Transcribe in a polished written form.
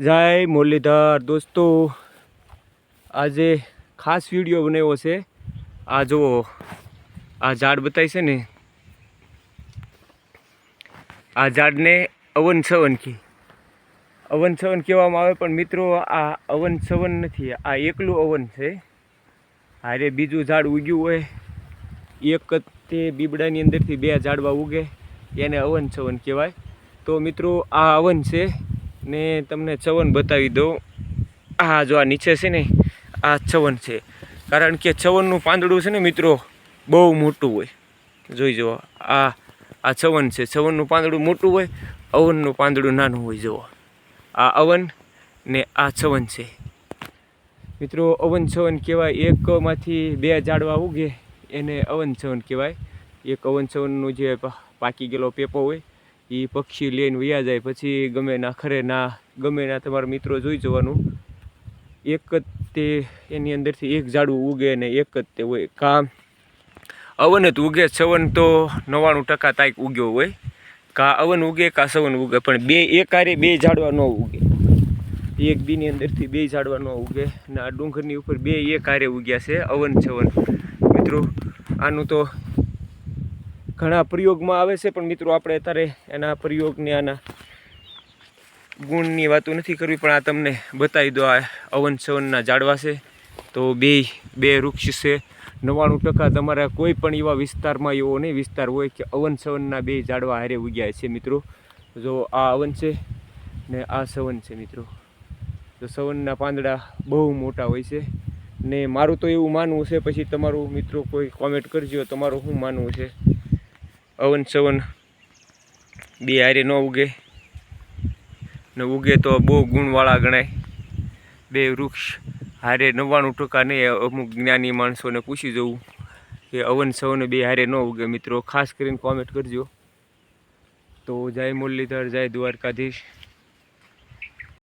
જય મુરલીધર દોસ્તો, આજે ખાસ વિડીયો બનાવ્યો છે. આ જુઓ, આ ઝાડ બતાવી છે ને, આ ઝાડને અવન છવન કહેવામાં આવે. પણ મિત્રો, આ અવન છવન નથી, આ એકલું અવન છે. હારે બીજું ઝાડ ઉગ્યું હોય, એક તે બીબડાની અંદરથી બે ઝાડવા ઉગે, એને અવન છવન કહેવાય. તો મિત્રો, આ અવન છે ને તમને છવન બતાવી દઉં. આ જો આ નીચે છે ને, આ છવન છે. કારણ કે છવનનું પાંદડું છે ને મિત્રો, બહુ મોટું હોય. જોઈ જુઓ, આ છવન છે. છવનનું પાંદડું મોટું હોય, અવનનું પાંદડું નાનું હોય. જુઓ, આ અવન ને આ છવન છે મિત્રો. અવન છવન કહેવાય. એકમાંથી બે ઝાડવા ઉગે એને અવન છવન કહેવાય. એક અવન છવનનું જે પાકી ગયેલો પેપો હોય, એ પક્ષી લઈને વયા જાય. પછી ગમે ના ખરે ના ગમે ના તમારા મિત્રો જોઈ જવાનું, એક જ તે એની અંદરથી એક ઝાડવું ઉગે અને એક જ તે હોય. કા અવન જ ઉગે, છવન તો 99% તાઈક ઉગ્યો હોય. કા અવન ઉગે કા છવન ઉગે, પણ બે એક હારે બે ઝાડવા ન ઉગે. એક દીની અંદરથી બે ઝાડવા ન ઉગે. અને આ ડુંગરની ઉપર બે એક હારે ઉગ્યા છે, અવન છવન. મિત્રો, આનું તો ઘણા પ્રયોગમાં આવે છે, પણ મિત્રો આપણે અત્યારે એના પ્રયોગને આના ગુણની વાતો નથી કરવી. પણ આ તમને બતાવી દો, આ અવન છવનના ઝાડવા છે. તો બે વૃક્ષ છે. 99% તમારા કોઈ પણ એવા વિસ્તારમાં એવો નહીં વિસ્તાર હોય કે અવન છવનના બે ઝાડવા હારે ઉગ્યા છે મિત્રો. જો આ અવન છે ને આ છવન છે મિત્રો. તો છવનના પાંદડા બહુ મોટા હોય છે ને મારું તો એવું માનવું છે. પછી તમારું મિત્રો કોઈ કોમેન્ટ કરજો તમારું શું માનવું છે. અવન છવન બે હારે ન ઉગે ને ઉગે તો બહુ ગુણવાળા ગણાય. બે વૃક્ષ હારે 99% નહીં. અમુક જ્ઞાની માણસોને પૂછી જવું કે અવન છવન બે હારે ન ઉગે. મિત્રો ખાસ કરીને કોમેન્ટ કરજો. તો જય મુરલીધર, જય દ્વારકાધીશ.